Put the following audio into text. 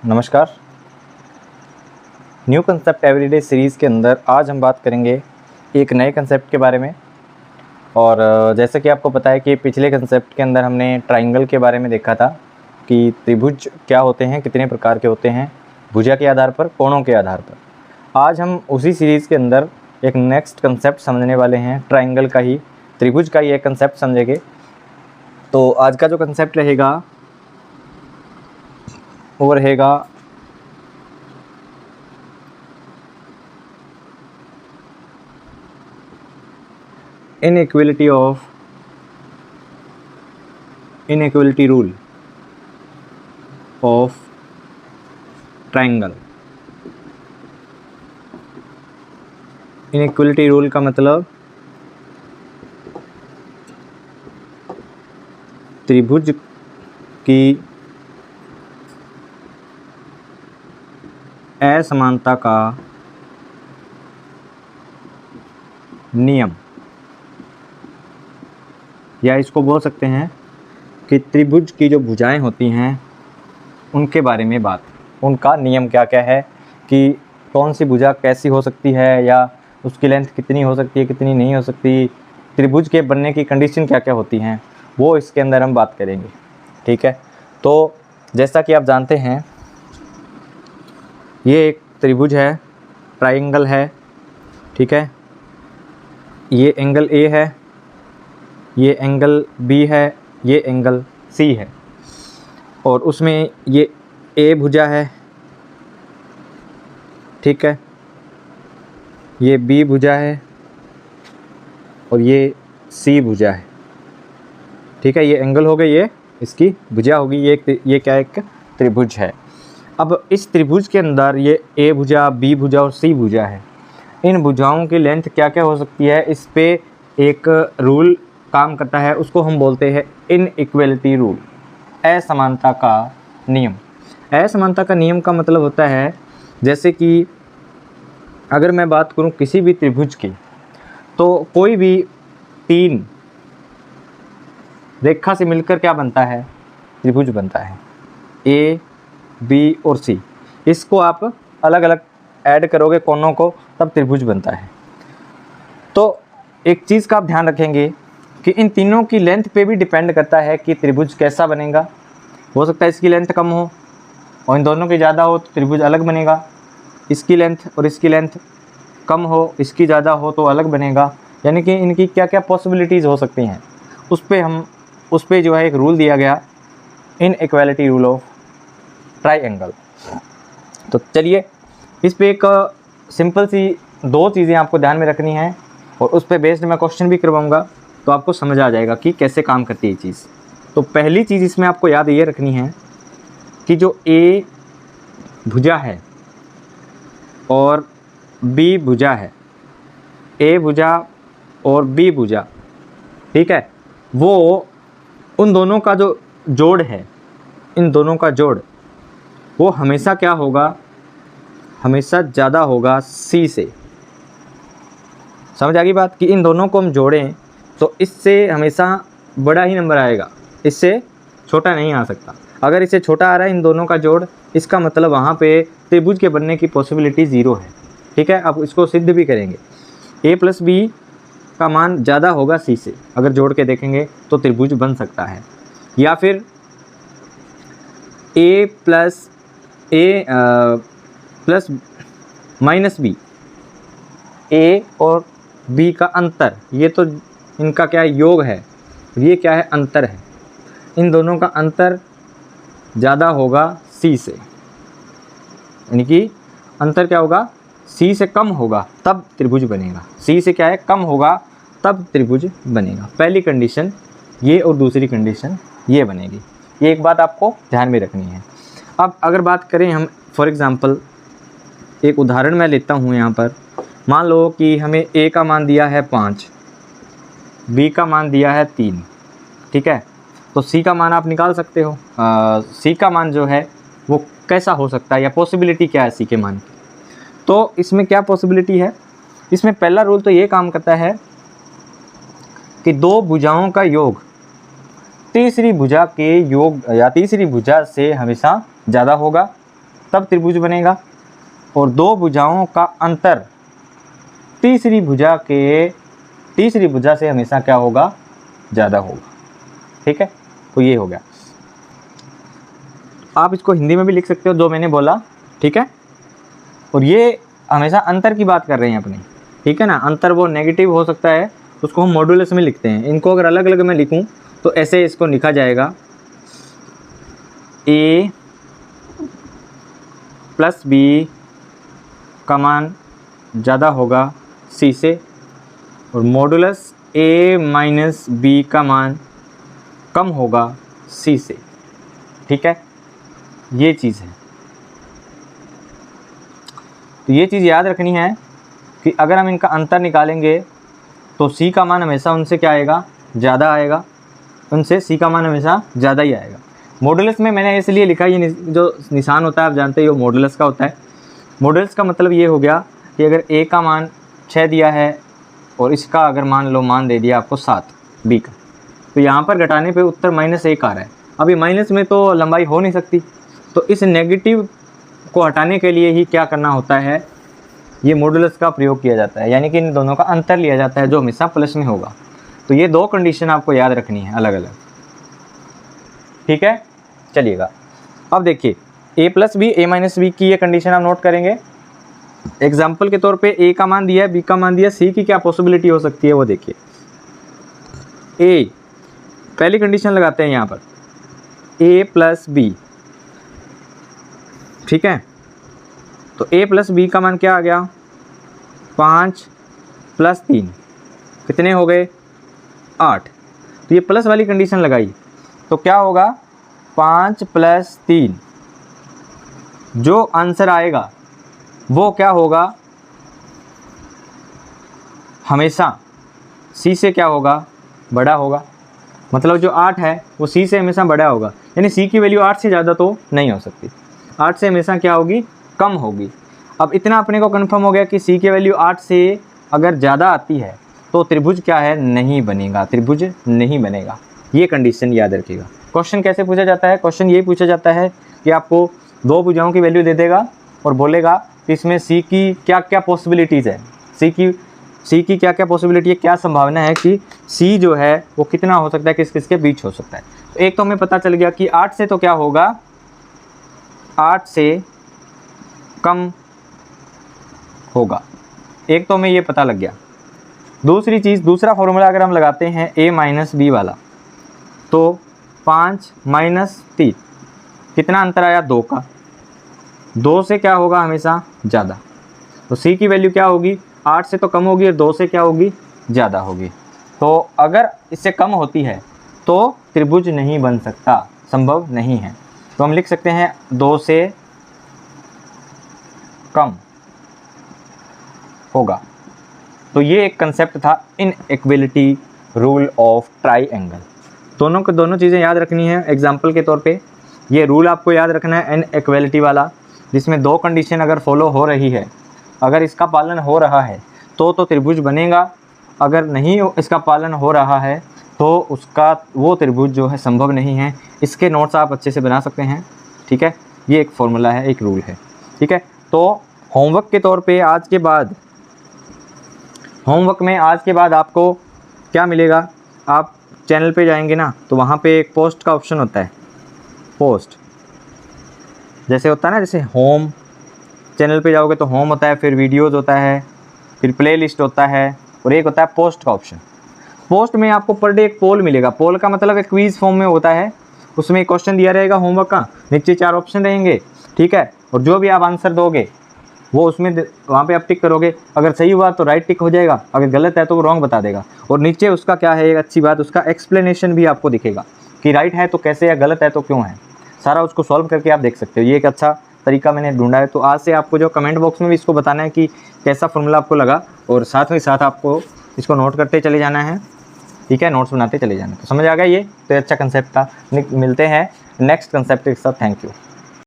नमस्कार। New concept everyday series के अंदर आज हम बात करेंगे एक नए कंसेप्ट के बारे में। और जैसे कि आपको पता है कि पिछले कंसेप्ट के अंदर हमने ट्राइंगल के बारे में देखा था कि त्रिभुज क्या होते हैं, कितने प्रकार के होते हैं, भुजा के आधार पर, कोणों के आधार पर। आज हम उसी सीरीज़ के अंदर एक नेक्स्ट कंसेप्ट समझने वाले हैं, ट्राइंगल का ही, त्रिभुज का ही एक कंसेप्ट समझेंगे। तो आज का जो कंसेप्ट रहेगा वो रहेगा inequality rule of triangle. Inequality rule का मतलब त्रिभुज की असमानता का नियम, या इसको बोल सकते हैं कि त्रिभुज की जो भुजाएं होती हैं उनके बारे में बात, उनका नियम क्या क्या है, कि कौन सी भुजा कैसी हो सकती है, या उसकी लेंथ कितनी हो सकती है, कितनी नहीं हो सकती, त्रिभुज के बनने की कंडीशन क्या क्या होती हैं, वो इसके अंदर हम बात करेंगे। ठीक है, तो जैसा कि आप जानते हैं ये एक त्रिभुज है, ट्राइंगल है। ठीक है, ये एंगल ए है, ये एंगल बी है, ये एंगल सी है, और उसमें ये ए भुजा है। ठीक है, ये बी भुजा है और ये सी भुजा है। ठीक है, ये एंगल हो गई, ये इसकी भुजा होगी, ये क्या एक त्रिभुज है। अब इस त्रिभुज के अंदर ये ए भुजा, बी भुजा और सी भुजा है। इन भुजाओं की लेंथ क्या क्या हो सकती है, इस पे एक रूल काम करता है, उसको हम बोलते हैं इनइक्वलिटी रूल, असमानता का नियम। असमानता का नियम का मतलब होता है, जैसे कि अगर मैं बात करूं किसी भी त्रिभुज की, तो कोई भी तीन रेखा से मिलकर क्या बनता है, त्रिभुज बनता है। ए, बी और सी, इसको आप अलग अलग ऐड करोगे कोनों को, तब त्रिभुज बनता है। तो एक चीज़ का आप ध्यान रखेंगे कि इन तीनों की लेंथ पे भी डिपेंड करता है कि त्रिभुज कैसा बनेगा। हो सकता है इसकी लेंथ कम हो और इन दोनों की ज़्यादा हो तो त्रिभुज अलग बनेगा, इसकी लेंथ और इसकी लेंथ कम हो, इसकी ज़्यादा हो तो अलग बनेगा। यानी कि इनकी क्या क्या पॉसिबिलिटीज़ हो सकती हैं, उस पर जो है एक रूल दिया गया, इनइक्वालिटी रूल ऑफ ट्राइंगल। तो चलिए इस पे एक सिंपल सी दो चीज़ें आपको ध्यान में रखनी है, और उस पे बेस्ड मैं क्वेश्चन भी करवाऊंगा, तो आपको समझ आ जाएगा कि कैसे काम करती है ये चीज़। तो पहली चीज़ इसमें आपको याद ये रखनी है कि जो ए भुजा है और बी भुजा है, ए भुजा और बी भुजा, ठीक है, वो उन दोनों का जो जोड़ है, इन दोनों का जोड़ वो हमेशा क्या होगा, हमेशा ज़्यादा होगा सी से। समझ आ गई बात, कि इन दोनों को हम जोड़ें तो इससे हमेशा बड़ा ही नंबर आएगा, इससे छोटा नहीं आ सकता। अगर इससे छोटा आ रहा है इन दोनों का जोड़, इसका मतलब वहाँ पे त्रिभुज के बनने की पॉसिबिलिटी ज़ीरो है। ठीक है, अब इसको सिद्ध भी करेंगे। ए प्लस बी का मान ज़्यादा होगा सी से, अगर जोड़ के देखेंगे तो त्रिभुज बन सकता है। या फिर ए प्लस माइनस बी, ए और बी का अंतर, ये तो इनका क्या है, योग है, ये क्या है, अंतर है। इन दोनों का अंतर ज़्यादा होगा सी से, यानी कि अंतर क्या होगा, सी से कम होगा तब त्रिभुज बनेगा। सी से क्या है, कम होगा तब त्रिभुज बनेगा। पहली कंडीशन ये और दूसरी कंडीशन ये बनेगी। ये एक बात आपको ध्यान में रखनी है। अब अगर बात करें हम, फॉर एग्ज़ाम्पल एक उदाहरण मैं लेता हूँ यहाँ पर। मान लो कि हमें ए का मान दिया है 5, बी का मान दिया है 3। ठीक है, तो सी का मान आप निकाल सकते हो। सी का मान जो है वो कैसा हो सकता है, या पॉसिबिलिटी क्या है सी के मान की। तो इसमें क्या पॉसिबिलिटी है, इसमें पहला रूल तो ये काम करता है कि दो भुजाओं का योग तीसरी भुजा के योग या तीसरी भुजा से हमेशा ज़्यादा होगा। तब त्रिभुज बनेगा, और दो भुजाओं का अंतर तीसरी भुजा से हमेशा क्या होगा, ज़्यादा होगा। ठीक है, तो ये हो गया। आप इसको हिंदी में भी लिख सकते हो जो मैंने बोला, ठीक है। और ये हमेशा अंतर की बात कर रहे हैं अपने, ठीक है ना। अंतर वो नेगेटिव हो सकता है, उसको हम मॉडुलस में लिखते हैं। इनको अगर अलग अलग मैं लिखूं तो ऐसे इसको लिखा जाएगा, a प्लस बी का मान ज़्यादा होगा c से, और मॉडुलस a माइनस बी का मान कम होगा c से। ठीक है, ये चीज़ है। तो ये चीज़ याद रखनी है कि अगर हम इनका अंतर निकालेंगे तो c का मान हमेशा उनसे क्या आएगा, ज़्यादा आएगा, उनसे c का मान हमेशा ज़्यादा ही आएगा। मॉडुलस में मैंने इसलिए लिखा, ये जो निशान होता है आप जानते हो मॉडुलस का होता है। मॉडुलस का मतलब ये हो गया कि अगर a का मान 6 दिया है और इसका अगर मान दे दिया आपको 7 b का, तो यहाँ पर घटाने पे उत्तर -1 आ रहा है। अब ये माइनस में तो लंबाई हो नहीं सकती, तो इस नेगेटिव को हटाने के लिए ही क्या करना होता है, ये मॉडुलस का प्रयोग किया जाता है, यानी कि इन दोनों का अंतर लिया जाता है जो हमेशा प्लस में होगा। तो ये दो कंडीशन आपको याद रखनी है अलग अलग। ठीक है, चलिएगा अब देखिए a plus b a minus b की ये कंडीशन आप नोट करेंगे। एग्जाम्पल के तौर पे a का मान दिया है, b का मान दिया, c की क्या पॉसिबिलिटी हो सकती है वो देखिए। a पहली कंडीशन लगाते हैं यहाँ पर, a प्लस बी, ठीक है। तो a प्लस बी का मान क्या आ गया, 5 प्लस 3 कितने हो गए, 8। तो ये प्लस वाली कंडीशन लगाई तो क्या होगा, 5 प्लस 3, जो आंसर आएगा वो क्या होगा, हमेशा c से क्या होगा, बड़ा होगा। मतलब जो 8 है वो c से हमेशा बड़ा होगा, यानी c की वैल्यू 8 से ज़्यादा तो नहीं हो सकती, 8 से हमेशा क्या होगी, कम होगी। अब इतना अपने को कंफर्म हो गया कि c की वैल्यू 8 से अगर ज़्यादा आती है तो त्रिभुज क्या है, नहीं बनेगा, त्रिभुज नहीं बनेगा। ये कंडीशन याद रखिएगा। क्वेश्चन कैसे पूछा जाता है, क्वेश्चन ये पूछा जाता है कि आपको दो भुजाओं की वैल्यू दे देगा और बोलेगा कि इसमें c की क्या क्या पॉसिबिलिटीज़ है, c की क्या क्या पॉसिबिलिटी है, क्या संभावना है कि c जो है वो कितना हो सकता है, किस किस के बीच हो सकता है। तो एक तो हमें पता चल गया कि 8 से तो क्या होगा, 8 से कम होगा, एक तो हमें ये पता लग गया। दूसरी चीज़, दूसरा फॉर्मूला अगर हम लगाते हैं a माइनस बी वाला, तो 5 माइनस 3 कितना अंतर आया, 2 का, 2 से क्या होगा, हमेशा ज़्यादा। तो c की वैल्यू क्या होगी, 8 से तो कम होगी और 2 से क्या होगी, ज़्यादा होगी। तो अगर इससे कम होती है तो त्रिभुज नहीं बन सकता, संभव नहीं है। तो हम लिख सकते हैं 2 से कम होगा। तो ये एक कंसेप्ट था इनइक्वालिटी रूल ऑफ ट्राइएंगल। दोनों को दोनों चीज़ें याद रखनी है। एग्जाम्पल के तौर पे ये रूल आपको याद रखना है इनइक्वालिटी वाला, जिसमें दो कंडीशन अगर फॉलो हो रही है, अगर इसका पालन हो रहा है तो त्रिभुज बनेगा, अगर नहीं इसका पालन हो रहा है तो उसका वो त्रिभुज जो है संभव नहीं है। इसके नोट्स आप अच्छे से बना सकते हैं, ठीक है। ये एक फॉर्मूला है, एक रूल है, ठीक है। तो होमवर्क के तौर पे आज के बाद, होमवर्क में आज के बाद आपको क्या मिलेगा, आप चैनल पे जाएंगे ना तो वहाँ पे एक पोस्ट का ऑप्शन होता है, पोस्ट जैसे होता है ना, जैसे होम, चैनल पे जाओगे तो होम होता है, फिर वीडियोज़ होता है, फिर प्ले लिस्ट होता है, और एक होता है पोस्ट का ऑप्शन। पोस्ट में आपको पर डे एक पोल मिलेगा। पोल का मतलब एक क्विज़ फॉर्म में होता है, उसमें एक क्वेश्चन दिया रहेगा होमवर्क का, नीचे 4 ऑप्शन रहेंगे, ठीक है। और जो भी आप आंसर दोगे वो उसमें वहाँ पे आप टिक करोगे, अगर सही हुआ तो राइट टिक हो जाएगा, अगर गलत है तो वो रॉन्ग बता देगा। और नीचे उसका क्या है, एक अच्छी बात, उसका एक्सप्लेनेशन भी आपको दिखेगा कि राइट है तो कैसे, या गलत है तो क्यों है, सारा उसको सॉल्व करके आप देख सकते हो। ये एक अच्छा तरीका मैंने ढूंढा है। तो आज से आपको जो कमेंट बॉक्स में भी इसको बताना है कि कैसा फॉर्मूला आपको लगा, और साथ ही साथ आपको इसको नोट करते चले जाना है, ठीक है, नोट्स बनाते चले जाना। तो समझ आ गया ये, तो अच्छा कंसेप्ट था। मिलते हैं नेक्स्ट कंसेप्ट के साथ। Thank you.